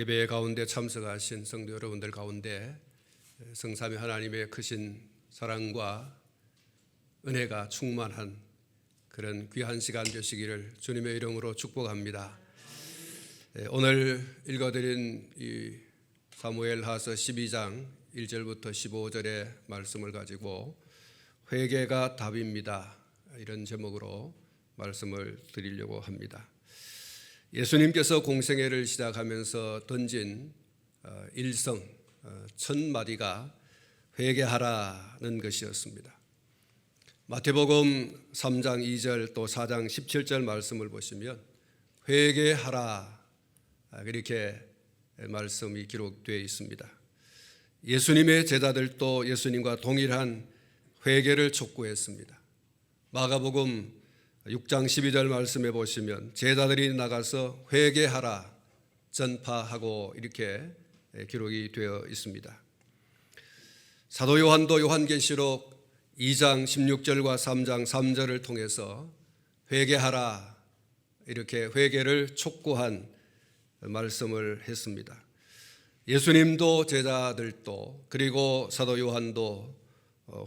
예배 가운데 참석하신 성도 여러분들 가운데 성삼위 하나님의 크신 사랑과 은혜가 충만한 그런 귀한 시간 되시기를 주님의 이름으로 축복합니다. 오늘 읽어드린 이 사무엘하서 12장 1절부터 15절의 말씀을 가지고 회개가 답입니다, 이런 제목으로 말씀을 드리려고 합니다. 예수님께서 공생애를 시작하면서 던진 일성 첫 마디가 회개하라는 것이었습니다. 마태복음 3장 2절 또 4장 17절 말씀을 보시면 회개하라, 이렇게 말씀이 기록되어 있습니다. 예수님의 제자들도 예수님과 동일한 회개를 촉구했습니다. 마가복음 6장 12절 말씀해 보시면 제자들이 나가서 회개하라 전파하고 이렇게 기록이 되어 있습니다. 사도 요한도 요한계시록 2장 16절과 3장 3절을 통해서 회개하라 이렇게 회개를 촉구한 말씀을 했습니다. 예수님도 제자들도 그리고 사도 요한도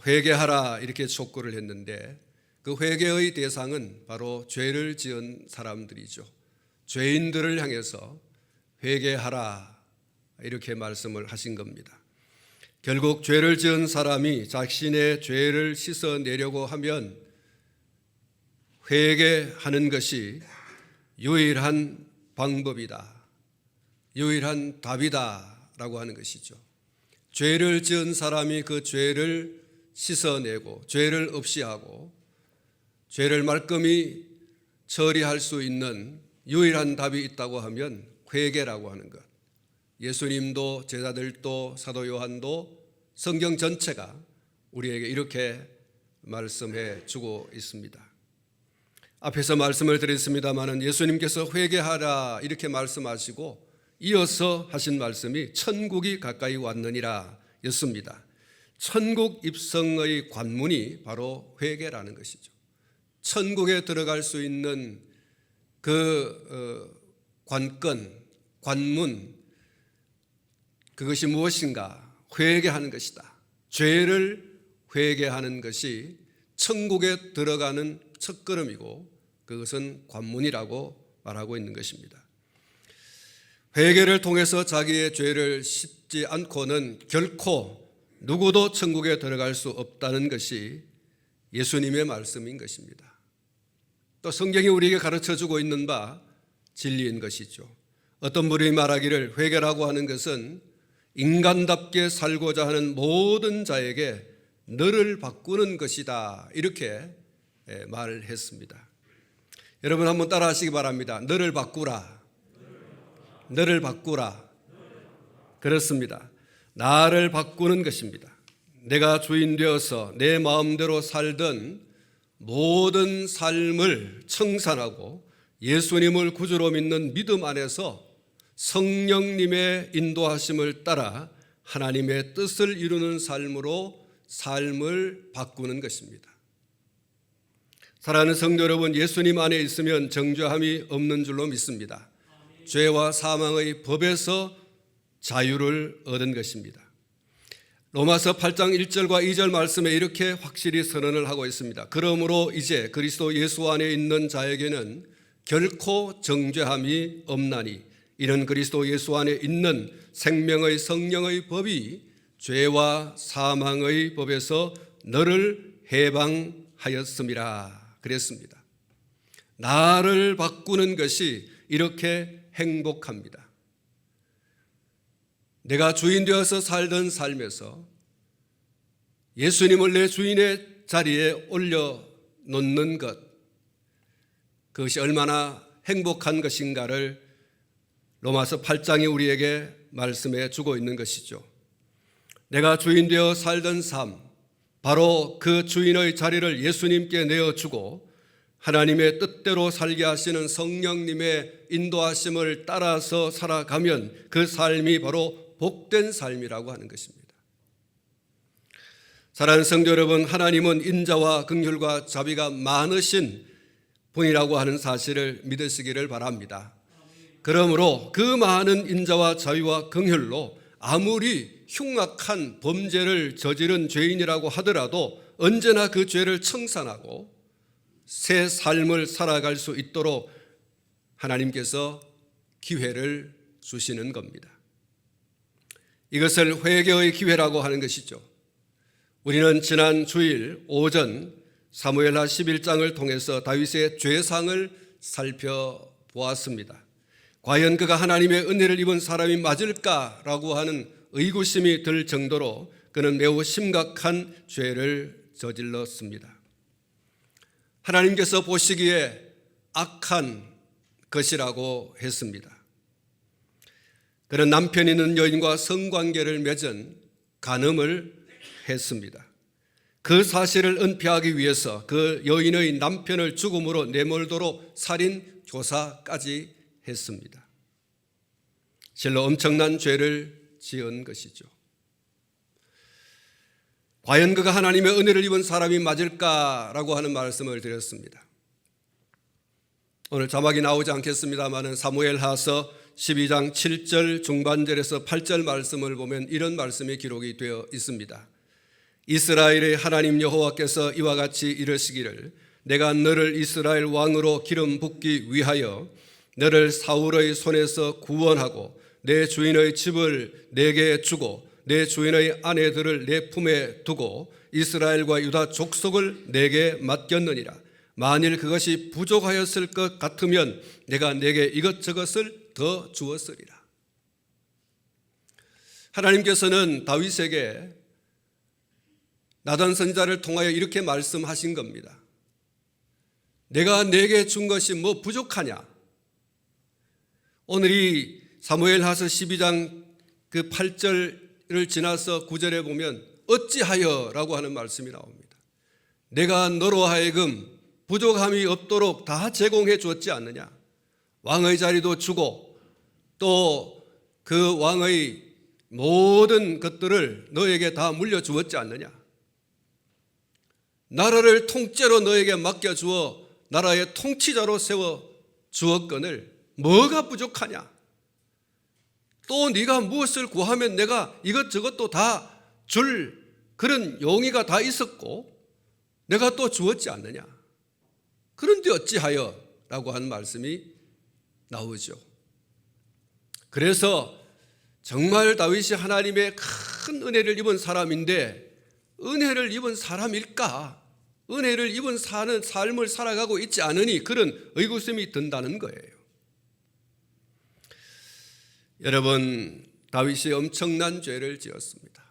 회개하라 이렇게 촉구를 했는데 그 회개의 대상은 바로 죄를 지은 사람들이죠. 죄인들을 향해서 회개하라 이렇게 말씀을 하신 겁니다. 결국 죄를 지은 사람이 자신의 죄를 씻어내려고 하면 회개하는 것이 유일한 방법이다, 유일한 답이다 라고 하는 것이죠. 죄를 지은 사람이 그 죄를 씻어내고 죄를 없이 하고 죄를 말끔히 처리할 수 있는 유일한 답이 있다고 하면 회개라고 하는 것. 예수님도 제자들도 사도 요한도 성경 전체가 우리에게 이렇게 말씀해 주고 있습니다. 앞에서 말씀을 드렸습니다마는 예수님께서 회개하라 이렇게 말씀하시고 이어서 하신 말씀이 천국이 가까이 왔느니라 였습니다. 천국 입성의 관문이 바로 회개라는 것이죠. 천국에 들어갈 수 있는 그 관건, 관문, 그것이 무엇인가? 회개하는 것이다. 죄를 회개하는 것이 천국에 들어가는 첫걸음이고 그것은 관문이라고 말하고 있는 것입니다. 회개를 통해서 자기의 죄를 씻지 않고는 결코 누구도 천국에 들어갈 수 없다는 것이 예수님의 말씀인 것입니다. 또 성경이 우리에게 가르쳐주고 있는 바 진리인 것이죠. 어떤 분이 말하기를 회개라고 하는 것은 인간답게 살고자 하는 모든 자에게 너를 바꾸는 것이다, 이렇게 말을 했습니다. 여러분 한번 따라 하시기 바랍니다. 너를 바꾸라, 너를 바꾸라. 그렇습니다. 나를 바꾸는 것입니다. 내가 주인 되어서 내 마음대로 살던 모든 삶을 청산하고 예수님을 구주로 믿는 믿음 안에서 성령님의 인도하심을 따라 하나님의 뜻을 이루는 삶으로 삶을 바꾸는 것입니다. 사랑하는 성도 여러분, 예수님 안에 있으면 정죄함이 없는 줄로 믿습니다. 죄와 사망의 법에서 자유를 얻은 것입니다. 로마서 8장 1절과 2절 말씀에 이렇게 확실히 선언을 하고 있습니다. 그러므로 이제 그리스도 예수 안에 있는 자에게는 결코 정죄함이 없나니 이는 그리스도 예수 안에 있는 생명의 성령의 법이 죄와 사망의 법에서 너를 해방하였음이라 그랬습니다. 나를 바꾸는 것이 이렇게 행복합니다. 내가 주인 되어서 살던 삶에서 예수님을 내 주인의 자리에 올려놓는 것, 그것이 얼마나 행복한 것인가를 로마서 8장이 우리에게 말씀해 주고 있는 것이죠. 내가 주인 되어 살던 삶, 바로 그 주인의 자리를 예수님께 내어주고 하나님의 뜻대로 살게 하시는 성령님의 인도하심을 따라서 살아가면 그 삶이 바로 복된 삶이라고 하는 것입니다. 사랑하는 성도 여러분, 하나님은 인자와 긍휼과 자비가 많으신 분이라고 하는 사실을 믿으시기를 바랍니다. 그러므로 그 많은 인자와 자유와 긍휼로 아무리 흉악한 범죄를 저지른 죄인이라고 하더라도 언제나 그 죄를 청산하고 새 삶을 살아갈 수 있도록 하나님께서 기회를 주시는 겁니다. 이것을 회개의 기회라고 하는 것이죠. 우리는 지난 주일 오전 사무엘하 11장을 통해서 다윗의 죄상을 살펴보았습니다. 과연 그가 하나님의 은혜를 입은 사람이 맞을까라고 하는 의구심이 들 정도로 그는 매우 심각한 죄를 저질렀습니다. 하나님께서 보시기에 악한 것이라고 했습니다. 그는 남편 있는 여인과 성관계를 맺은 간음을 했습니다. 그 사실을 은폐하기 위해서 그 여인의 남편을 죽음으로 내몰도록 살인 교사까지 했습니다. 실로 엄청난 죄를 지은 것이죠. 과연 그가 하나님의 은혜를 입은 사람이 맞을까라고 하는 말씀을 드렸습니다. 오늘 자막이 나오지 않겠습니다만 사무엘하서 12장 7절 중반절에서 8절 말씀을 보면 이런 말씀이 기록이 되어 있습니다. 이스라엘의 하나님 여호와께서 이와 같이 이르시기를 내가 너를 이스라엘 왕으로 기름 붓기 위하여 너를 사울의 손에서 구원하고 내 주인의 집을 내게 주고 내 주인의 아내들을 내 품에 두고 이스라엘과 유다 족속을 내게 맡겼느니라. 만일 그것이 부족하였을 것 같으면 내가 내게 이것저것을 더 주었으리라. 하나님께서는 다윗에게 나단 선지자를 통하여 이렇게 말씀하신 겁니다. 내가 내게 준 것이 뭐 부족하냐? 오늘 이 사무엘하서 12장 그 8절을 지나서 9절에 보면 어찌하여 라고 하는 말씀이 나옵니다. 내가 너로 하여금 부족함이 없도록 다 제공해 주었지 않느냐? 왕의 자리도 주고 또 그 왕의 모든 것들을 너에게 다 물려주었지 않느냐? 나라를 통째로 너에게 맡겨주어 나라의 통치자로 세워 주었거늘 뭐가 부족하냐? 또 네가 무엇을 구하면 내가 이것저것도 다 줄 그런 용의가 다 있었고 내가 또 주었지 않느냐? 그런데 어찌하여? 라고 하는 말씀이 나오죠. 그래서 정말 다윗이 하나님의 큰 은혜를 입은 사람인데 은혜를 입은 사람일까? 은혜를 입은 사는 삶을 살아가고 있지 않으니 그런 의구심이 든다는 거예요. 여러분, 다윗이 엄청난 죄를 지었습니다.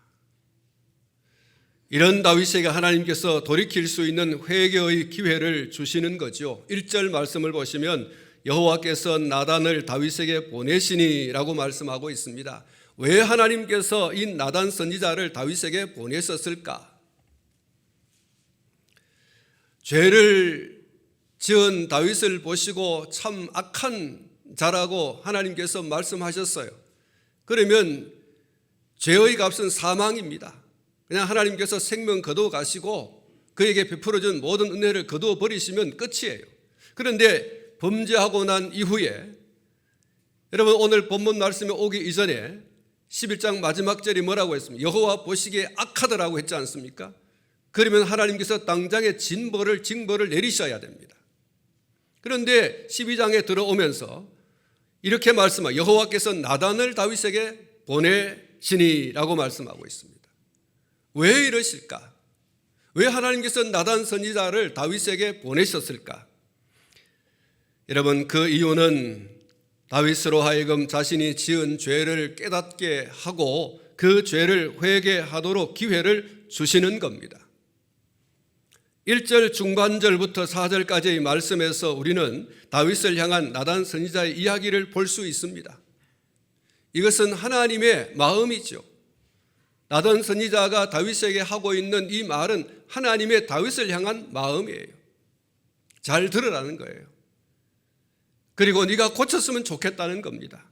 이런 다윗에게 하나님께서 돌이킬 수 있는 회개의 기회를 주시는 거죠. 1절 말씀을 보시면 여호와께서 나단을 다윗에게 보내시니라고 말씀하고 있습니다. 왜 하나님께서 이 나단 선지자를 다윗에게 보내셨을까? 죄를 지은 다윗을 보시고 참 악한 자라고 하나님께서 말씀하셨어요. 그러면 죄의 값은 사망입니다. 그냥 하나님께서 생명 거두어 가시고 그에게 베풀어준 모든 은혜를 거두어 버리시면 끝이에요. 그런데 범죄하고 난 이후에 여러분 오늘 본문 말씀에 오기 이전에 11장 마지막 절이 뭐라고 했습니까? 여호와 보시기에 악하더라고 했지 않습니까? 그러면 하나님께서 당장의 징벌을 내리셔야 됩니다. 그런데 12장에 들어오면서 이렇게 말씀하고 여호와께서 나단을 다윗에게 보내시니라고 말씀하고 있습니다. 왜 이러실까? 왜 하나님께서 나단 선지자를 다윗에게 보내셨을까? 여러분 그 이유는 다윗으로 하여금 자신이 지은 죄를 깨닫게 하고 그 죄를 회개하도록 기회를 주시는 겁니다. 1절 중반절부터 4절까지의 말씀에서 우리는 다윗을 향한 나단 선지자의 이야기를 볼 수 있습니다. 이것은 하나님의 마음이죠. 나단 선지자가 다윗에게 하고 있는 이 말은 하나님의 다윗을 향한 마음이에요. 잘 들으라는 거예요. 그리고 네가 고쳤으면 좋겠다는 겁니다.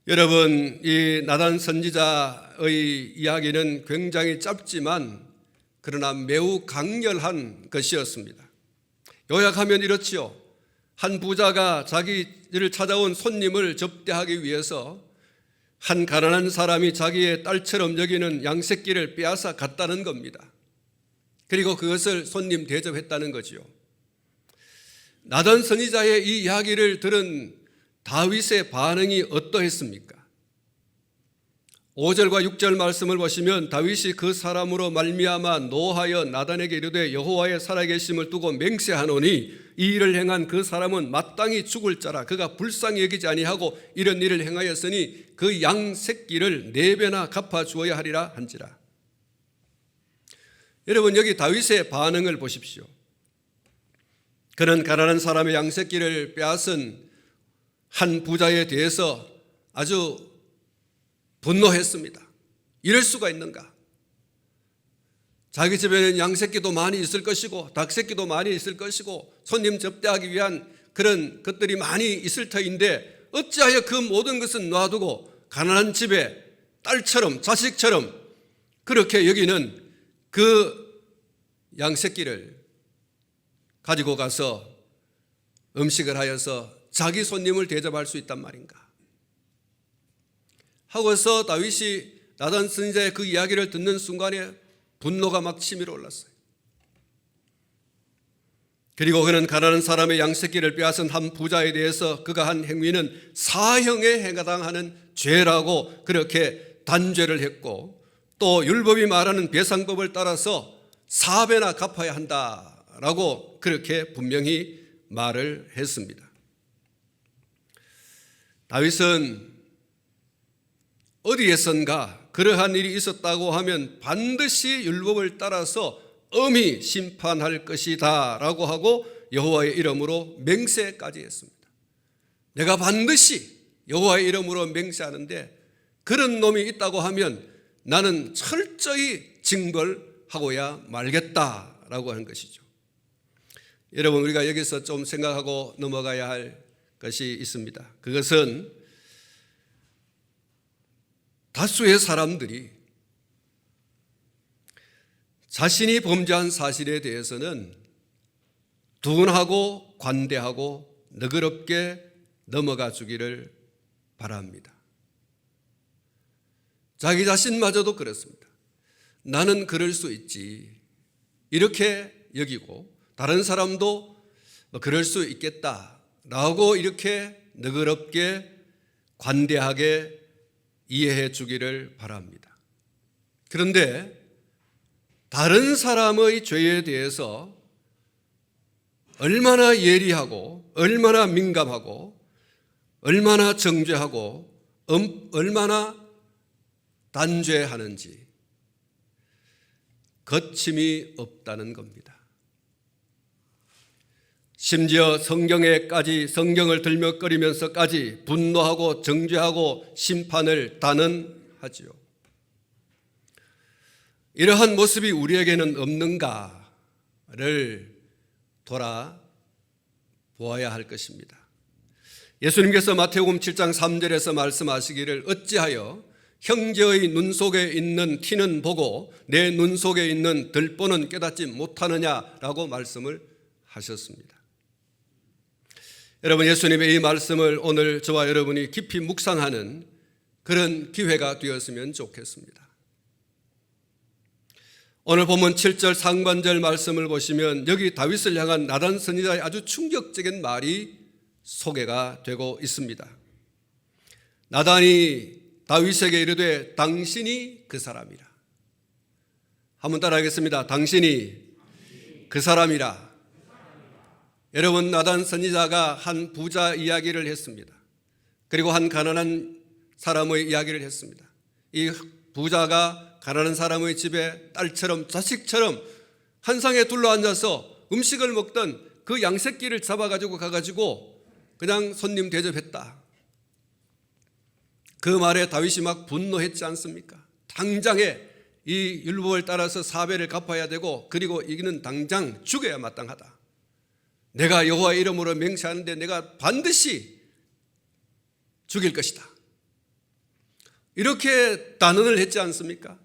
여러분, 이 나단 선지자의 이야기는 굉장히 짧지만 그러나 매우 강렬한 것이었습니다. 요약하면 이렇지요. 한 부자가 자기 자기를 찾아온 손님을 접대하기 위해서 한 가난한 사람이 자기의 딸처럼 여기는 양새끼를 빼앗아 갔다는 겁니다. 그리고 그것을 손님 대접했다는 거지요. 나단 선지자의 이 이야기를 들은 다윗의 반응이 어떠했습니까? 5절과 6절 말씀을 보시면 다윗이 그 사람으로 말미암아 노하여 나단에게 이르되 여호와의 살아계심을 두고 맹세하노니 이 일을 행한 그 사람은 마땅히 죽을 자라. 그가 불쌍히 여기지 아니하고 이런 일을 행하였으니 그 양 새끼를 4배나 갚아 주어야 하리라 한지라. 여러분, 여기 다윗의 반응을 보십시오. 그는 가난한 사람의 양 새끼를 빼앗은 한 부자에 대해서 아주 분노했습니다. 이럴 수가 있는가? 자기 집에는 양새끼도 많이 있을 것이고 닭새끼도 많이 있을 것이고 손님 접대하기 위한 그런 것들이 많이 있을 터인데 어찌하여 그 모든 것은 놔두고 가난한 집에 딸처럼 자식처럼 그렇게 여기는 그 양새끼를 가지고 가서 음식을 하여서 자기 손님을 대접할 수 있단 말인가? 하고서 다윗이 나단 선지자의 그 이야기를 듣는 순간에 분노가 막 치밀어 올랐어요. 그리고 그는 가난한 사람의 양새끼를 빼앗은 한 부자에 대해서 그가 한 행위는 사형에 해당하는 죄라고 그렇게 단죄를 했고, 또 율법이 말하는 배상법을 따라서 4배나 갚아야 한다라고 그렇게 분명히 말을 했습니다. 다윗은 어디에선가 그러한 일이 있었다고 하면 반드시 율법을 따라서 엄히 심판할 것이다 라고 하고 여호와의 이름으로 맹세까지 했습니다. 내가 반드시 여호와의 이름으로 맹세하는데 그런 놈이 있다고 하면 나는 철저히 징벌하고야 말겠다라고 하는 것이죠. 여러분, 우리가 여기서 좀 생각하고 넘어가야 할 것이 있습니다. 그것은 다수의 사람들이 자신이 범죄한 사실에 대해서는 둔하고 관대하고 너그럽게 넘어가 주기를 바랍니다. 자기 자신마저도 그렇습니다. 나는 그럴 수 있지 이렇게 여기고 다른 사람도 그럴 수 있겠다라고 이렇게 너그럽게 관대하게 이해해 주기를 바랍니다. 그런데 다른 사람의 죄에 대해서 얼마나 예리하고 얼마나 민감하고 얼마나 정죄하고 얼마나 단죄하는지 거침이 없다는 겁니다. 심지어 성경을 들먹거리면서까지 분노하고 정죄하고 심판을 단언하지요. 이러한 모습이 우리에게는 없는가를 돌아보아야 할 것입니다. 예수님께서 마태복음 7장 3절에서 말씀하시기를 어찌하여 형제의 눈 속에 있는 티는 보고 내 눈 속에 있는 들보는 깨닫지 못하느냐라고 말씀을 하셨습니다. 여러분, 예수님의 이 말씀을 오늘 저와 여러분이 깊이 묵상하는 그런 기회가 되었으면 좋겠습니다. 오늘 본문 7절 상반절 말씀을 보시면 여기 다윗을 향한 나단 선지자의 아주 충격적인 말이 소개가 되고 있습니다. 나단이 다윗에게 이르되 당신이 그 사람이라. 한번 따라하겠습니다. 당신이 그 사람이라. 여러분, 나단 선지자가 한 부자 이야기를 했습니다. 그리고 한 가난한 사람의 이야기를 했습니다. 이 부자가 가난한 사람의 집에 딸처럼 자식처럼 한 상에 둘러앉아서 음식을 먹던 그 양새끼를 잡아가지고 가가지고 그냥 손님 대접했다. 그 말에 다윗이 막 분노했지 않습니까? 당장에 이 율법을 따라서 4배를 갚아야 되고 그리고 이기는 당장 죽여야 마땅하다. 내가 여호와의 이름으로 맹세하는데 내가 반드시 죽일 것이다. 이렇게 단언을 했지 않습니까?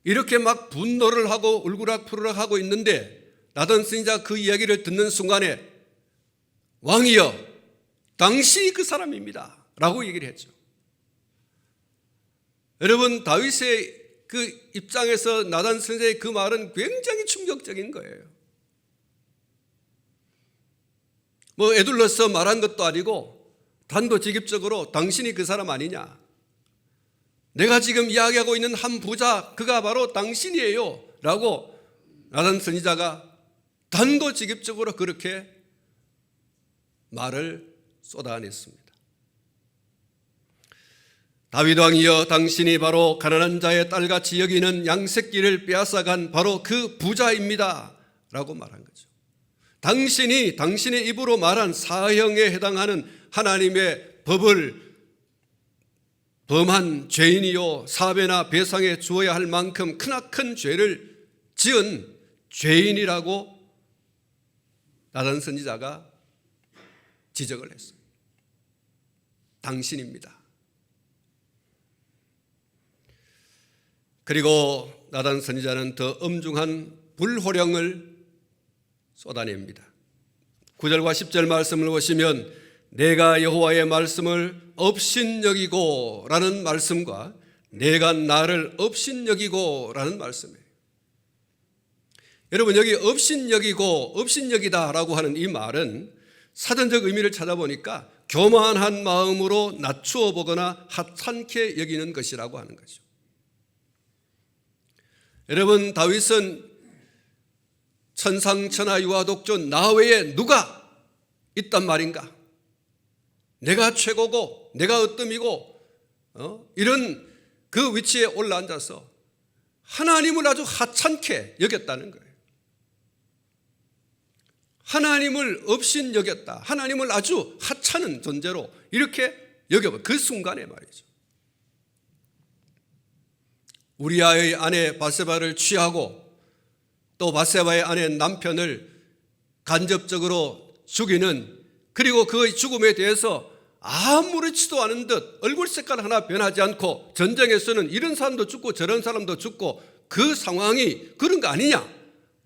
이렇게 막 분노를 하고 울그락푸르락 하고 있는데 나단 선지자 그 이야기를 듣는 순간에 왕이여 당신이 그 사람입니다 라고 얘기를 했죠. 여러분, 다윗의 그 입장에서 나단 선지자의 그 말은 굉장히 충격적인 거예요. 뭐 에둘러서 말한 것도 아니고 단도직입적으로 당신이 그 사람 아니냐, 내가 지금 이야기하고 있는 한 부자, 그가 바로 당신이에요 라고 나단 선지자가 단도직입적으로 그렇게 말을 쏟아냈습니다. 다윗 왕이여, 당신이 바로 가난한 자의 딸같이 여기는 양새끼를 빼앗아간 바로 그 부자입니다 라고 말한 거죠. 당신이 당신의 입으로 말한 사형에 해당하는 하나님의 법을 범한 죄인이요, 사배나 배상에 주어야 할 만큼 크나큰 죄를 지은 죄인이라고 나단 선지자가 지적을 했어요. 당신입니다. 그리고 나단 선지자는 더 엄중한 불호령을 쏟아냅니다. 9절과 10절 말씀을 보시면 내가 여호와의 말씀을 업신여기고 라는 말씀과 내가 나를 업신여기고 라는 말씀이에요. 여러분, 여기 업신여기고 업신여기다 라고 하는 이 말은 사전적 의미를 찾아보니까 교만한 마음으로 낮추어 보거나 하찮게 여기는 것이라고 하는 거죠. 여러분, 다윗은 천상천하 유아독조 나 외에 누가 있단 말인가? 내가 최고고 내가 으뜸이고 이런 그 위치에 올라앉아서 하나님을 아주 하찮게 여겼다는 거예요. 하나님을 업신 여겼다. 하나님을 아주 하찮은 존재로 이렇게 여겨봐. 그 순간에 말이죠. 우리아의 아내 바세바를 취하고 또 바세바의 아내 남편을 간접적으로 죽이는, 그리고 그 죽음에 대해서 아무렇지도 않은 듯 얼굴 색깔 하나 변하지 않고, 전쟁에서는 이런 사람도 죽고 저런 사람도 죽고 그 상황이 그런 거 아니냐.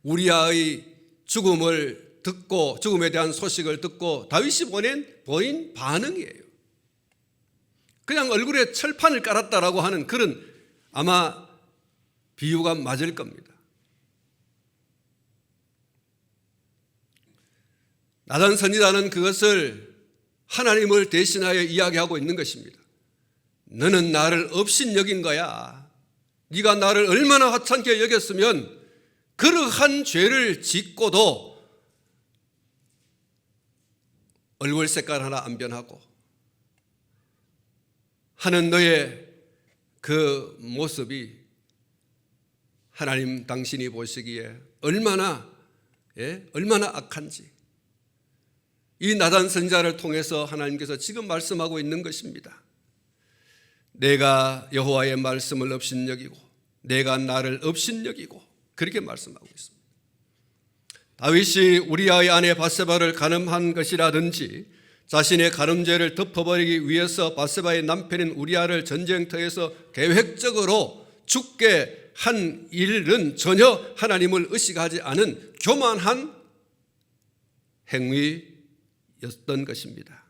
우리아의 죽음을 듣고, 죽음에 대한 소식을 듣고 다윗이 보인 반응이에요. 그냥 얼굴에 철판을 깔았다라고 하는 그런 아마 비유가 맞을 겁니다. 나단 선지자는 그것을 하나님을 대신하여 이야기하고 있는 것입니다. 너는 나를 업신여긴 거야. 네가 나를 얼마나 하찮게 여겼으면 그러한 죄를 짓고도 얼굴 색깔 하나 안 변하고 하는 너의 그 모습이 하나님 당신이 보시기에 얼마나 악한지, 이 나단 선지자를 통해서 하나님께서 지금 말씀하고 있는 것입니다. 내가 여호와의 말씀을 업신여기고 내가 나를 업신여기고, 그렇게 말씀하고 있습니다. 다윗이 우리아의 아내 바세바를 간음한 것이라든지 자신의 간음죄를 덮어버리기 위해서 바세바의 남편인 우리아를 전쟁터에서 계획적으로 죽게 한 일은 전혀 하나님을 의식하지 않은 교만한 행위였던 것입니다.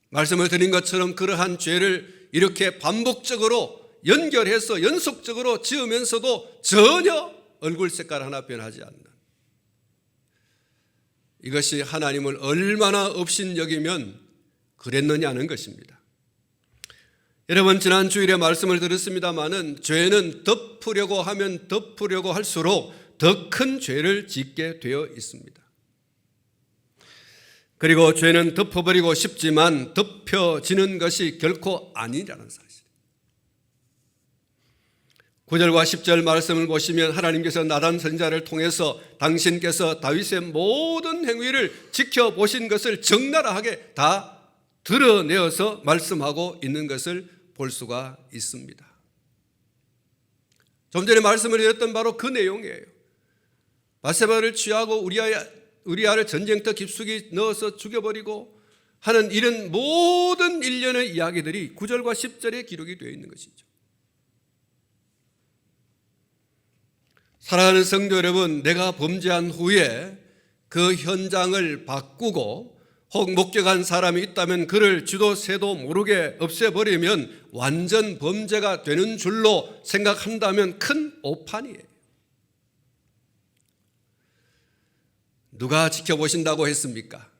말씀을 드린 것처럼 그러한 죄를 이렇게 반복적으로 연결해서 연속적으로 지으면서도 전혀 얼굴 색깔 하나 변하지 않는, 이것이 하나님을 얼마나 업신여기면 그랬느냐는 것입니다. 여러분, 지난 주일에 말씀을 들었습니다마는 죄는 덮으려고 하면 덮으려고 할수록 더 큰 죄를 짓게 되어 있습니다. 그리고 죄는 덮어버리고 싶지만 덮여지는 것이 결코 아니라는 사실. 9절과 10절 말씀을 보시면 하나님께서 나단 선지자를 통해서 당신께서 다윗의 모든 행위를 지켜보신 것을 적나라하게 다 드러내어서 말씀하고 있는 것을 볼 수가 있습니다. 좀 전에 말씀을 드렸던 바로 그 내용이에요. 바세바를 취하고 우리아를 전쟁터 깊숙이 넣어서 죽여버리고 하는 이런 모든 일련의 이야기들이 9절과 10절에 기록이 되어 있는 것이죠. 사랑하는 성도 여러분, 내가 범죄한 후에 그 현장을 바꾸고 혹 목격한 사람이 있다면 그를 쥐도 새도 모르게 없애버리면 완전 범죄가 되는 줄로 생각한다면 큰 오판이에요. 누가 지켜보신다고 했습니까?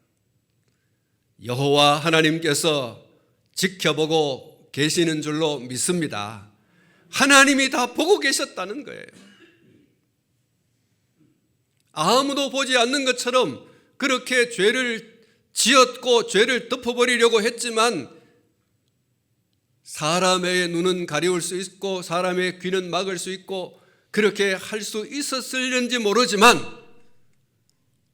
여호와 하나님께서 지켜보고 계시는 줄로 믿습니다. 하나님이 다 보고 계셨다는 거예요. 아무도 보지 않는 것처럼 그렇게 죄를 지었고 죄를 덮어버리려고 했지만 사람의 눈은 가리울 수 있고 사람의 귀는 막을 수 있고 그렇게 할 수 있었을는지 모르지만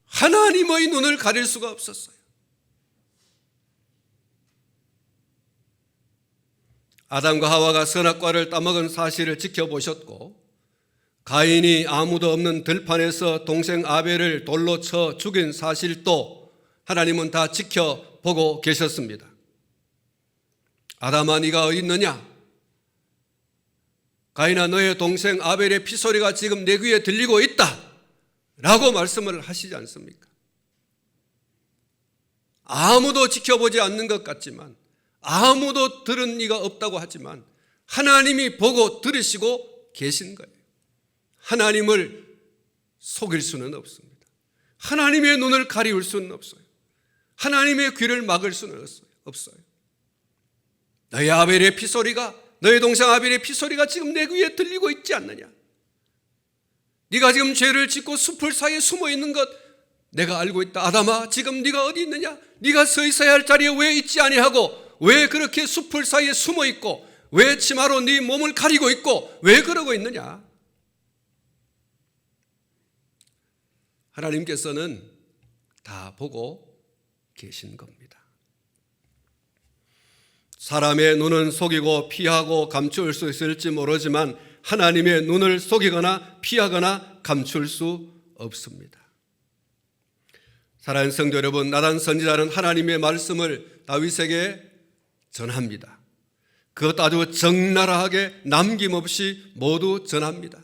하나님의 눈을 가릴 수가 없었어요. 아담과 하와가 선악과를 따먹은 사실을 지켜보셨고 가인이 아무도 없는 들판에서 동생 아벨을 돌로 쳐 죽인 사실도 하나님은 다 지켜보고 계셨습니다. 아담아 네가 어디 있느냐? 가인아 너의 동생 아벨의 피소리가 지금 내 귀에 들리고 있다 라고 말씀을 하시지 않습니까? 아무도 지켜보지 않는 것 같지만 아무도 들은 이가 없다고 하지만 하나님이 보고 들으시고 계신 거예요. 하나님을 속일 수는 없습니다. 하나님의 눈을 가리울 수는 없어요. 하나님의 귀를 막을 수는 없어요. 너의 아벨의 피소리가 너의 동생 아벨의 피소리가 지금 내 귀에 들리고 있지 않느냐? 네가 지금 죄를 짓고 숲을 사이에 숨어 있는 것 내가 알고 있다. 아담아 지금 네가 어디 있느냐? 네가 서 있어야 할 자리에 왜 있지 아니하고 왜 그렇게 숲을 사이에 숨어 있고 왜 치마로 네 몸을 가리고 있고 왜 그러고 있느냐? 하나님께서는 다 보고 계신 겁니다. 사람의 눈은 속이고 피하고 감출 수 있을지 모르지만 하나님의 눈을 속이거나 피하거나 감출 수 없습니다. 사랑하는 성도 여러분, 나단 선지자는 하나님의 말씀을 다윗에게 전합니다. 그것 아주 적나라하게 남김없이 모두 전합니다.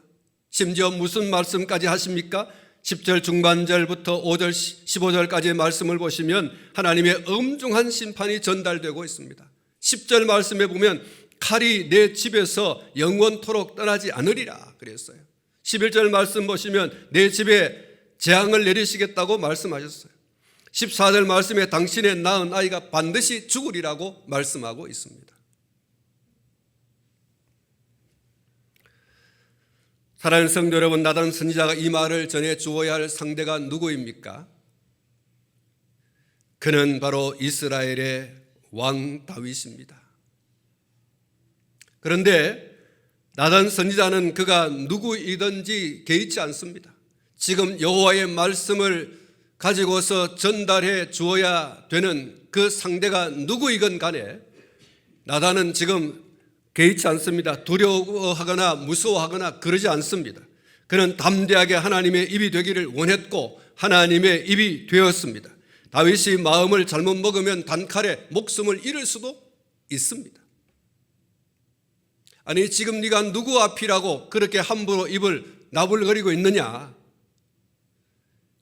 심지어 무슨 말씀까지 하십니까? 10절 중반절부터 5절 15절까지의 말씀을 보시면 하나님의 엄중한 심판이 전달되고 있습니다. 10절 말씀에 보면 칼이 내 집에서 영원토록 떠나지 않으리라 그랬어요. 11절 말씀 보시면 내 집에 재앙을 내리시겠다고 말씀하셨어요. 14절 말씀에 당신의 낳은 아이가 반드시 죽으리라고 말씀하고 있습니다. 사랑하는 성도 여러분, 나단 선지자가 이 말을 전해 주어야 할 상대가 누구입니까? 그는 바로 이스라엘의 왕 다윗입니다. 그런데 나단 선지자는 그가 누구이든지 개의치 않습니다. 지금 여호와의 말씀을 가지고서 전달해 주어야 되는 그 상대가 누구이건 간에 나단은 지금 개의치 않습니다. 두려워하거나 무서워하거나 그러지 않습니다. 그는 담대하게 하나님의 입이 되기를 원했고 하나님의 입이 되었습니다. 다윗이 마음을 잘못 먹으면 단칼에 목숨을 잃을 수도 있습니다. 아니 지금 네가 누구 앞이라고 그렇게 함부로 입을 나불거리고 있느냐?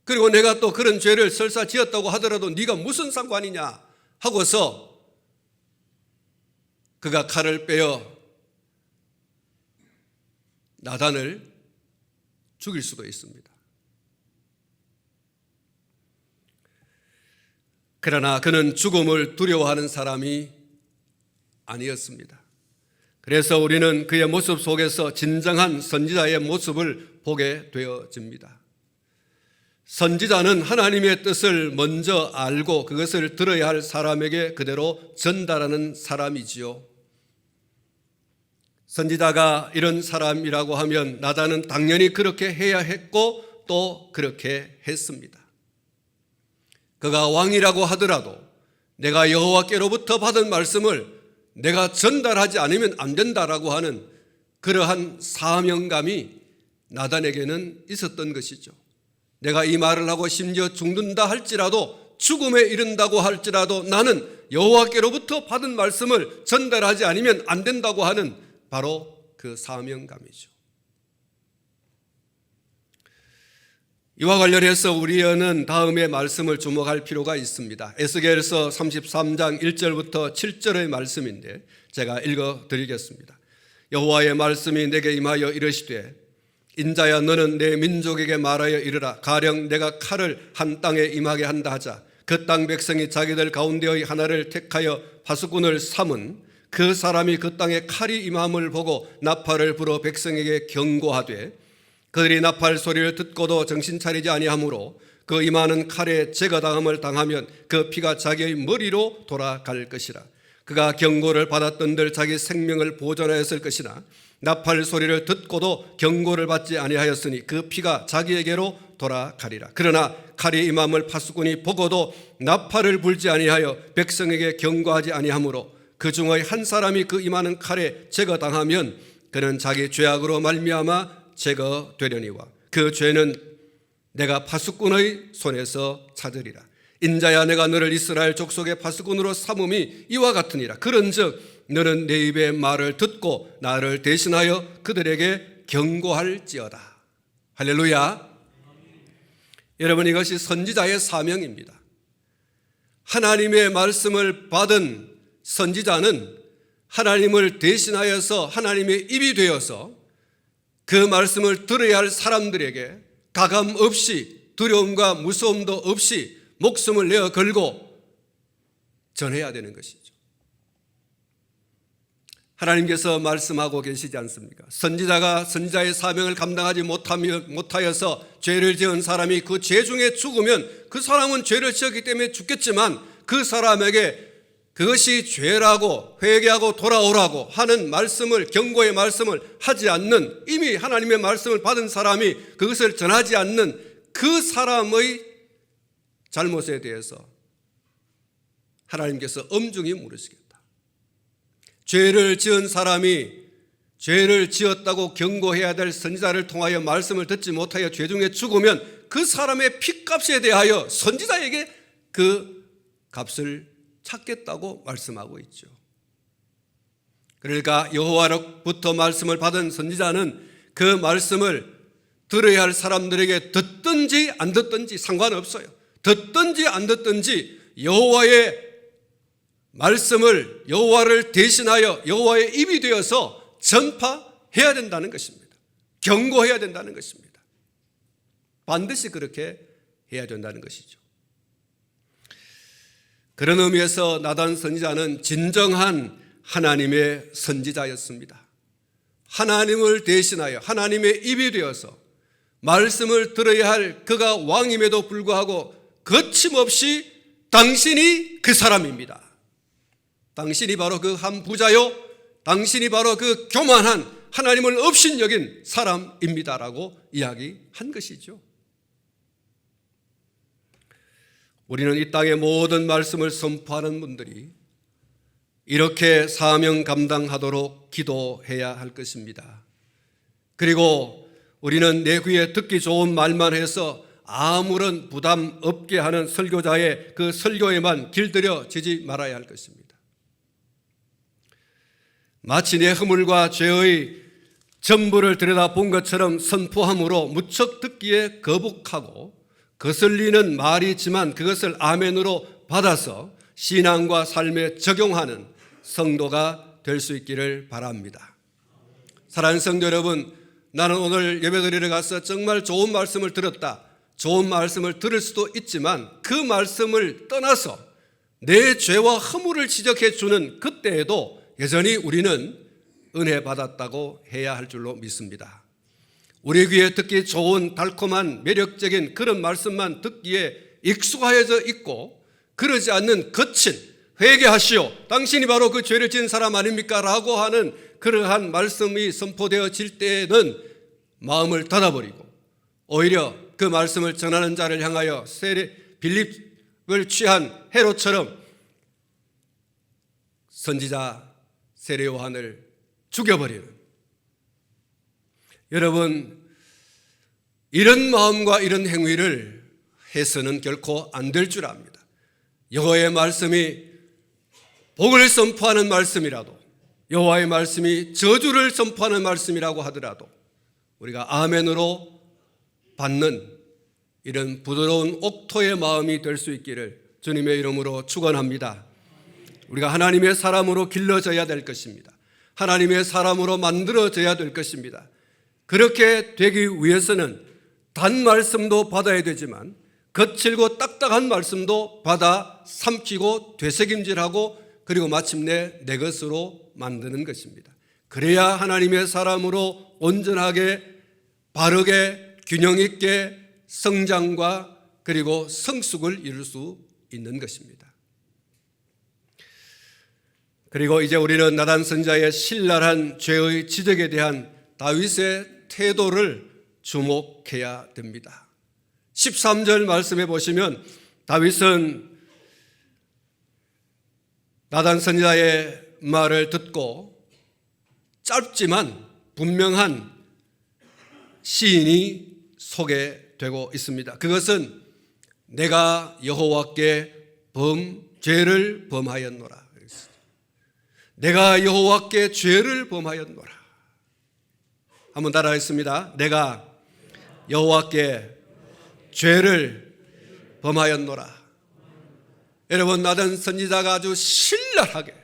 그리고 내가 또 그런 죄를 설사 지었다고 하더라도 네가 무슨 상관이냐 하고서 그가 칼을 빼어 나단을 죽일 수도 있습니다. 그러나 그는 죽음을 두려워하는 사람이 아니었습니다. 그래서 우리는 그의 모습 속에서 진정한 선지자의 모습을 보게 되어집니다. 선지자는 하나님의 뜻을 먼저 알고 그것을 들어야 할 사람에게 그대로 전달하는 사람이지요. 선지자가 이런 사람이라고 하면 나단은 당연히 그렇게 해야 했고 또 그렇게 했습니다. 그가 왕이라고 하더라도 내가 여호와께로부터 받은 말씀을 내가 전달하지 않으면 안 된다라고 하는 그러한 사명감이 나단에게는 있었던 것이죠. 내가 이 말을 하고 심지어 죽는다 할지라도 죽음에 이른다고 할지라도 나는 여호와께로부터 받은 말씀을 전달하지 않으면 안 된다고 하는 바로 그 사명감이죠. 이와 관련해서 우리는 다음의 말씀을 주목할 필요가 있습니다. 에스겔서 33장 1절부터 7절의 말씀인데 제가 읽어드리겠습니다. 여호와의 말씀이 내게 임하여 이르시되 인자야 너는 내 민족에게 말하여 이르라. 가령 내가 칼을 한 땅에 임하게 한다 하자. 그 땅 백성이 자기들 가운데의 하나를 택하여 파수꾼을 삼은 그 사람이 그 땅에 칼이 임함을 보고 나팔을 불어 백성에게 경고하되 그들이 나팔 소리를 듣고도 정신 차리지 아니하므로 그 임하는 칼에 제거당함을 당하면 그 피가 자기의 머리로 돌아갈 것이라. 그가 경고를 받았던들 자기 생명을 보존하였을 것이나 나팔 소리를 듣고도 경고를 받지 아니하였으니 그 피가 자기에게로 돌아가리라. 그러나 칼이 임함을 파수꾼이 보고도 나팔을 불지 아니하여 백성에게 경고하지 아니하므로 그 중의 한 사람이 그 임하는 칼에 제거당하면 그는 자기 죄악으로 말미암아 제거되려니와 그 죄는 내가 파수꾼의 손에서 찾으리라. 인자야 내가 너를 이스라엘 족속의 파수꾼으로 삼음이 이와 같으니라. 그런즉 너는 내 입의 말을 듣고 나를 대신하여 그들에게 경고할지어다. 할렐루야. 여러분, 이것이 선지자의 사명입니다. 하나님의 말씀을 받은 선지자는 하나님을 대신하여서 하나님의 입이 되어서 그 말씀을 들어야 할 사람들에게 가감 없이 두려움과 무서움도 없이 목숨을 내어 걸고 전해야 되는 것이죠. 하나님께서 말씀하고 계시지 않습니까? 선지자가 선지자의 사명을 감당하지 못하여서 죄를 지은 사람이 그 죄 중에 죽으면 그 사람은 죄를 지었기 때문에 죽겠지만 그 사람에게 그것이 죄라고 회개하고 돌아오라고 하는 말씀을, 경고의 말씀을 하지 않는, 이미 하나님의 말씀을 받은 사람이 그것을 전하지 않는 그 사람의 잘못에 대해서 하나님께서 엄중히 물으시겠다. 죄를 지은 사람이 죄를 지었다고 경고해야 될 선지자를 통하여 말씀을 듣지 못하여 죄 중에 죽으면 그 사람의 핏값에 대하여 선지자에게 그 값을 찾겠다고 말씀하고 있죠. 그러니까 여호와로부터 말씀을 받은 선지자는 그 말씀을 들어야 할 사람들에게 듣든지 안 듣든지 상관없어요. 듣든지 안 듣든지 여호와의 말씀을, 여호와를 대신하여 여호와의 입이 되어서 전파해야 된다는 것입니다. 경고해야 된다는 것입니다. 반드시 그렇게 해야 된다는 것이죠. 그런 의미에서 나단 선지자는 진정한 하나님의 선지자였습니다. 하나님을 대신하여 하나님의 입이 되어서 말씀을 들어야 할 그가 왕임에도 불구하고 거침없이 당신이 그 사람입니다. 당신이 바로 그 한 부자요, 당신이 바로 그 교만한 하나님을 업신여긴 사람입니다라고 이야기한 것이죠. 우리는 이 땅의 모든 말씀을 선포하는 분들이 이렇게 사명 감당하도록 기도해야 할 것입니다. 그리고 우리는 내 귀에 듣기 좋은 말만 해서 아무런 부담 없게 하는 설교자의 그 설교에만 길들여지지 말아야 할 것입니다. 마치 내 허물과 죄의 전부를 들여다본 것처럼 선포함으로 무척 듣기에 거북하고 거슬리는 말이지만 그것을 아멘으로 받아서 신앙과 삶에 적용하는 성도가 될 수 있기를 바랍니다. 사랑하는 성도 여러분, 나는 오늘 예배드리러 가서 정말 좋은 말씀을 들었다. 좋은 말씀을 들을 수도 있지만 그 말씀을 떠나서 내 죄와 허물을 지적해 주는 그때에도 여전히 우리는 은혜 받았다고 해야 할 줄로 믿습니다. 우리 귀에 듣기 좋은 달콤한 매력적인 그런 말씀만 듣기에 익숙하여져 있고 그러지 않는 거친 회개하시오, 당신이 바로 그 죄를 지은 사람 아닙니까? 라고 하는 그러한 말씀이 선포되어질 때에는 마음을 닫아버리고 오히려 그 말씀을 전하는 자를 향하여 빌립을 취한 헤롯처럼 선지자 세례 요한을 죽여버리는, 여러분, 이런 마음과 이런 행위를 해서는 결코 안 될 줄 압니다. 여호와의 말씀이 복을 선포하는 말씀이라도, 여호와의 말씀이 저주를 선포하는 말씀이라고 하더라도 우리가 아멘으로 받는 이런 부드러운 옥토의 마음이 될 수 있기를 주님의 이름으로 축원합니다. 우리가 하나님의 사람으로 길러져야 될 것입니다. 하나님의 사람으로 만들어져야 될 것입니다. 그렇게 되기 위해서는 단 말씀도 받아야 되지만 거칠고 딱딱한 말씀도 받아 삼키고 되새김질하고 그리고 마침내 내 것으로 만드는 것입니다. 그래야 하나님의 사람으로 온전하게 바르게 균형 있게 성장과 그리고 성숙을 이룰 수 있는 것입니다. 그리고 이제 우리는 나단 선지자의 신랄한 죄의 지적에 대한 다윗의 태도를 주목해야 됩니다. 13절 말씀해 보시면 다윗은 나단 선지자의 말을 듣고 짧지만 분명한 시인이 소개되고 있습니다. 그것은 내가 여호와께 죄를 범하였노라. 내가 여호와께 죄를 범하였노라. 한번 따라하겠습니다. 내가 여호와께 죄를 범하였노라. 여러분, 나단 선지자가 아주 신랄하게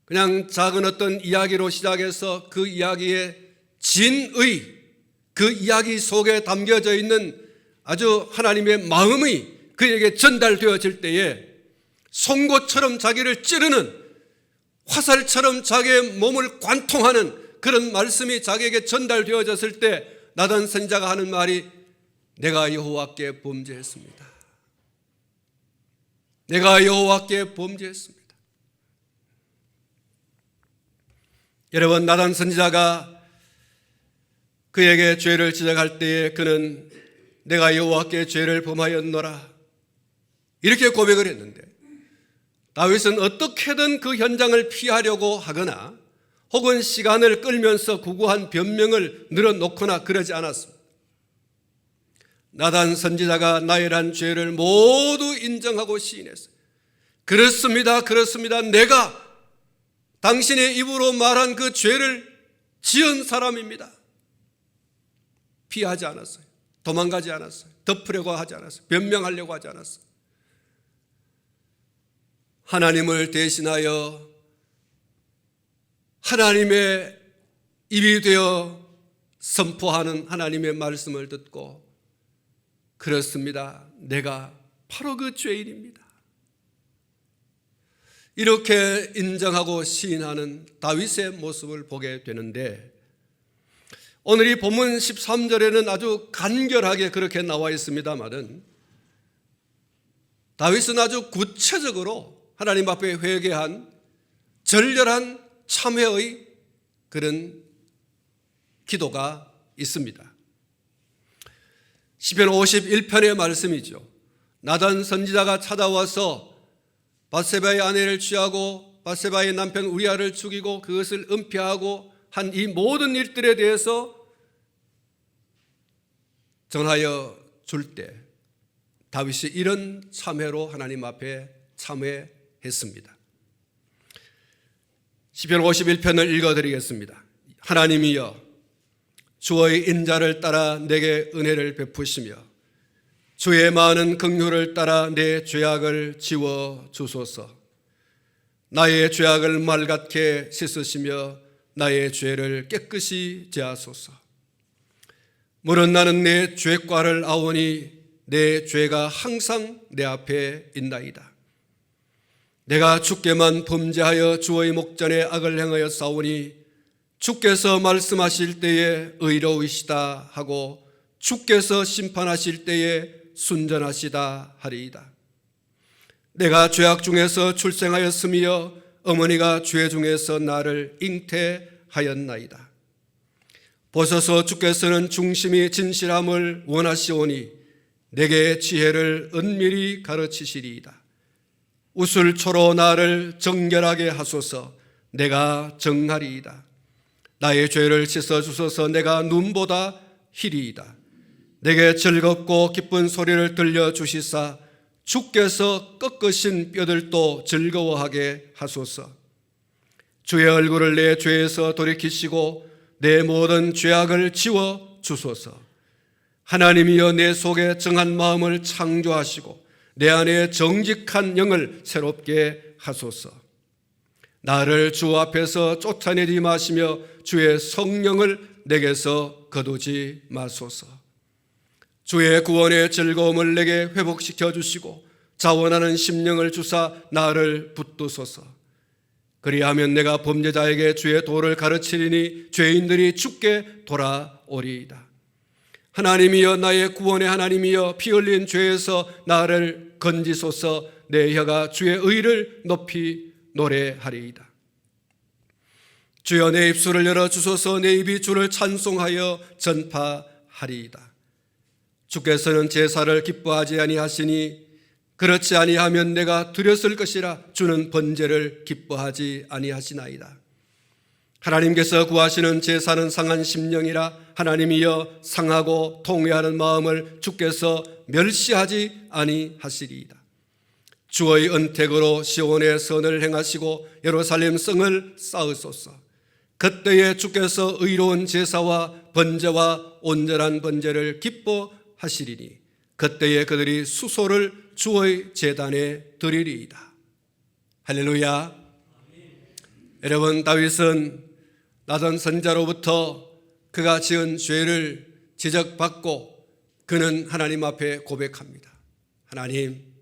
그냥 작은 어떤 이야기로 시작해서 그 이야기의 진의, 그 이야기 속에 담겨져 있는 아주 하나님의 마음이 그에게 전달되어질 때에 송곳처럼 자기를 찌르는, 화살처럼 자기의 몸을 관통하는 그런 말씀이 자기에게 전달되어졌을 때 나단 선지자가 하는 말이 내가 여호와께 범죄했습니다. 내가 여호와께 범죄했습니다. 여러분, 나단 선지자가 그에게 죄를 지적할 때에 그는 내가 여호와께 죄를 범하였노라 이렇게 고백을 했는데 다윗은 어떻게든 그 현장을 피하려고 하거나 혹은 시간을 끌면서 구구한 변명을 늘어놓거나 그러지 않았습니다. 나단 선지자가 나열한 죄를 모두 인정하고 시인했어요. 그렇습니다. 내가 당신의 입으로 말한 그 죄를 지은 사람입니다. 피하지 않았어요. 도망가지 않았어요. 덮으려고 하지 않았어요. 변명하려고 하지 않았어요. 하나님을 대신하여 하나님의 입이 되어 선포하는 하나님의 말씀을 듣고 그렇습니다. 내가 바로 그 죄인입니다. 이렇게 인정하고 시인하는 다윗의 모습을 보게 되는데 오늘 이 본문 13절에는 아주 간결하게 그렇게 나와 있습니다만은 다윗은 아주 구체적으로 하나님 앞에 회개한 절렬한 참회의 그런 기도가 있습니다. 시편 51편의 말씀이죠. 나단 선지자가 찾아와서 밧세바의 아내를 취하고 밧세바의 남편 우리아를 죽이고 그것을 은폐하고 한 이 모든 일들에 대해서 전하여 줄 때 다윗이 이런 참회로 하나님 앞에 참회했습니다. 시편 51편을 읽어드리겠습니다. 하나님이여 주의 인자를 따라 내게 은혜를 베푸시며 주의 많은 긍휼을 따라 내 죄악을 지워 주소서. 나의 죄악을 맑게 씻으시며 나의 죄를 깨끗이 제하소서. 물은 나는 내 죄과를 아오니 내 죄가 항상 내 앞에 있나이다. 내가 주께만 범죄하여 주의 목전에 악을 행하여 싸우니 주께서 말씀하실 때에 의로우시다 하고 주께서 심판하실 때에 순전하시다 하리이다. 내가 죄악 중에서 출생하였으며 어머니가 죄 중에서 나를 잉태하였나이다. 보소서 주께서는 중심이 진실함을 원하시오니 내게 지혜를 은밀히 가르치시리이다. 우슬초로 나를 정결하게 하소서. 내가 정하리이다. 나의 죄를 씻어주소서. 내가 눈보다 희리이다. 내게 즐겁고 기쁜 소리를 들려주시사 주께서 꺾으신 뼈들도 즐거워하게 하소서. 주의 얼굴을 내 죄에서 돌이키시고 내 모든 죄악을 지워 주소서. 하나님이여 내 속에 정한 마음을 창조하시고 내 안에 정직한 영을 새롭게 하소서. 나를 주 앞에서 쫓아내지 마시며 주의 성령을 내게서 거두지 마소서. 주의 구원의 즐거움을 내게 회복시켜 주시고 자원하는 심령을 주사 나를 붙드소서. 그리하면 내가 범죄자에게 주의 도를 가르치리니 죄인들이 주께 돌아오리이다. 하나님이여 나의 구원의 하나님이여 피 흘린 죄에서 나를 건지소서. 내 혀가 주의 의를 높이 노래하리이다. 주여 내 입술을 열어주소서. 내 입이 주를 찬송하여 전파하리이다. 주께서는 제사를 기뻐하지 아니하시니 그렇지 아니하면 내가 드렸을 것이라. 주는 번제를 기뻐하지 아니하시나이다. 하나님께서 구하시는 제사는 상한 심령이라. 하나님이여 상하고 통회하는 마음을 주께서 멸시하지 아니하시리이다. 주의 은택으로 시온의 선을 행하시고 예루살렘 성을 쌓으소서. 그때에 주께서 의로운 제사와 번제와 온전한 번제를 기뻐하시리니 그때에 그들이 수소를 주의 제단에 드리리이다. 할렐루야. 여러분, 다윗은 나단 선지자로부터 그가 지은 죄를 지적받고 그는 하나님 앞에 고백합니다. 하나님,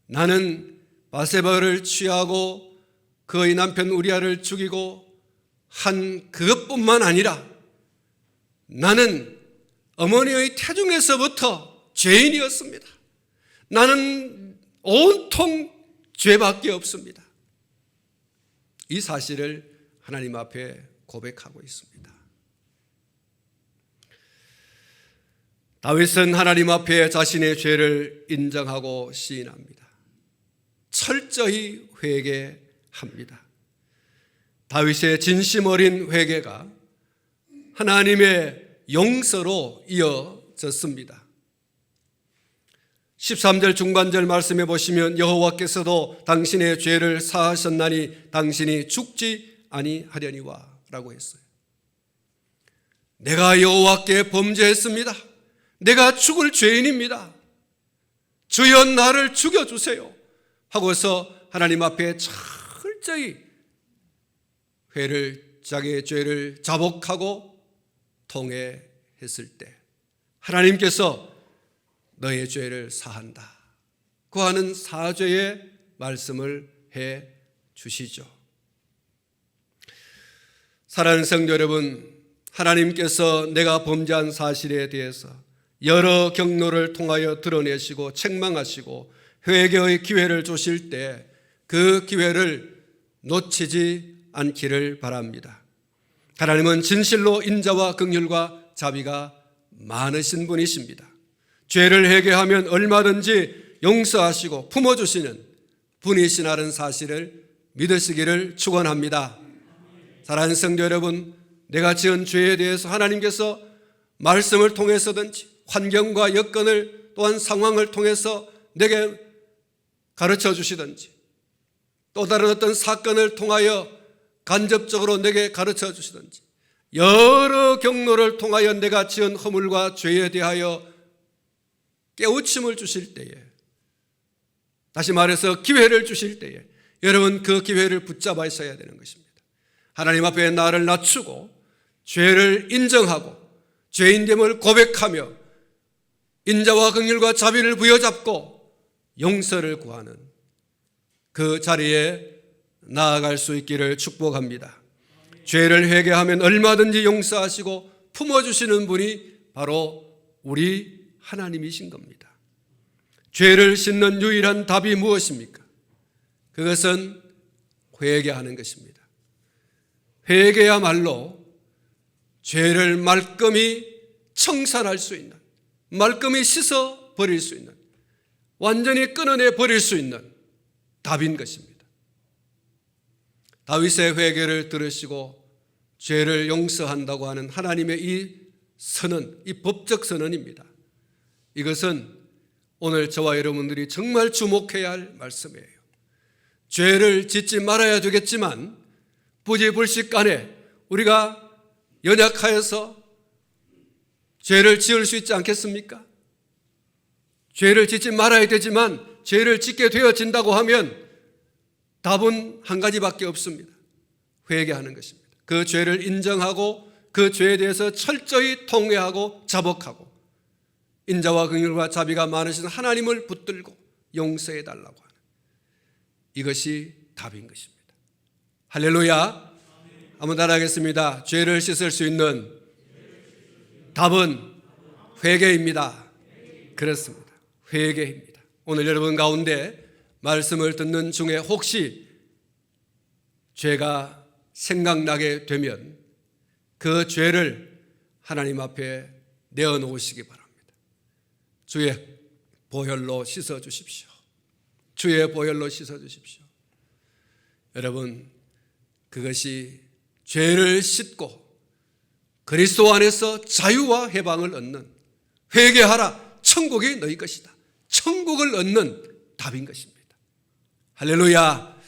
나는 바세바를 취하고 그의 남편 우리아를 죽이고 한 그것뿐만 아니라 나는 어머니의 태중에서부터 죄인이었습니다. 나는 온통 죄밖에 없습니다. 이 사실을 하나님 앞에 고백하고 있습니다. 다윗은 하나님 앞에 자신의 죄를 인정하고 시인합니다. 철저히 회개합니다. 다윗의 진심 어린 회개가 하나님의 용서로 이어졌습니다. 13절 중반절 말씀해 보시면 여호와께서도 당신의 죄를 사하셨나니 당신이 죽지 아니하려니와 라고 했어요. 내가 여호와께 범죄했습니다. 내가 죽을 죄인입니다. 주여 나를 죽여주세요 하고서 하나님 앞에 철저히 자기의 죄를 자복하고 통회했을 때 하나님께서 너의 죄를 사한다 고 하는 사죄의 말씀을 해 주시죠. 사랑하는 성도 여러분, 하나님께서 내가 범죄한 사실에 대해서 여러 경로를 통하여 드러내시고 책망하시고 회개의 기회를 주실 때 그 기회를 놓치지 않기를 바랍니다. 하나님은 진실로 인자와 긍휼과 자비가 많으신 분이십니다. 죄를 회개하면 얼마든지 용서하시고 품어주시는 분이시라는 사실을 믿으시기를 축원합니다. 사랑하는 성도 여러분, 내가 지은 죄에 대해서 하나님께서 말씀을 통해서든지 환경과 여건을 또한 상황을 통해서 내게 가르쳐 주시든지 또 다른 어떤 사건을 통하여 간접적으로 내게 가르쳐 주시든지 여러 경로를 통하여 내가 지은 허물과 죄에 대하여 깨우침을 주실 때에, 다시 말해서 기회를 주실 때에 여러분 그 기회를 붙잡아 있어야 되는 것입니다. 하나님 앞에 나를 낮추고 죄를 인정하고 죄인됨을 고백하며 인자와 긍휼과 자비를 부여잡고 용서를 구하는 그 자리에 나아갈 수 있기를 축복합니다. 죄를 회개하면 얼마든지 용서하시고 품어주시는 분이 바로 우리 하나님이신 겁니다. 죄를 씻는 유일한 답이 무엇입니까? 그것은 회개하는 것입니다. 회개야말로 죄를 말끔히 청산할 수 있는, 말끔히 씻어 버릴 수 있는, 완전히 끊어내 버릴 수 있는 답인 것입니다. 다윗의 회개를 들으시고 죄를 용서한다고 하는 하나님의 이 선언, 이 법적 선언입니다. 이것은 오늘 저와 여러분들이 정말 주목해야 할 말씀이에요. 죄를 짓지 말아야 되겠지만 부지불식간에 우리가 연약하여서 죄를 지을 수 있지 않겠습니까? 죄를 짓지 말아야 되지만 죄를 짓게 되어진다고 하면 답은 한 가지밖에 없습니다. 회개하는 것입니다. 그 죄를 인정하고 그 죄에 대해서 철저히 통회하고 자복하고 인자와 긍휼과 자비가 많으신 하나님을 붙들고 용서해 달라고 하는 이것이 답인 것입니다. 할렐루야. 한번 따라하겠습니다. 죄를 씻을 수 있는 답은 회개입니다. 그렇습니다. 회개입니다. 오늘 여러분 가운데 말씀을 듣는 중에 혹시 죄가 생각나게 되면 그 죄를 하나님 앞에 내어놓으시기 바랍니다. 주의 보혈로 씻어 주십시오. 주의 보혈로 씻어 주십시오. 여러분, 그것이 죄를 씻고 그리스도 안에서 자유와 해방을 얻는, 회개하라 천국이 너희 것이다, 천국을 얻는 답인 것입니다. 할렐루야.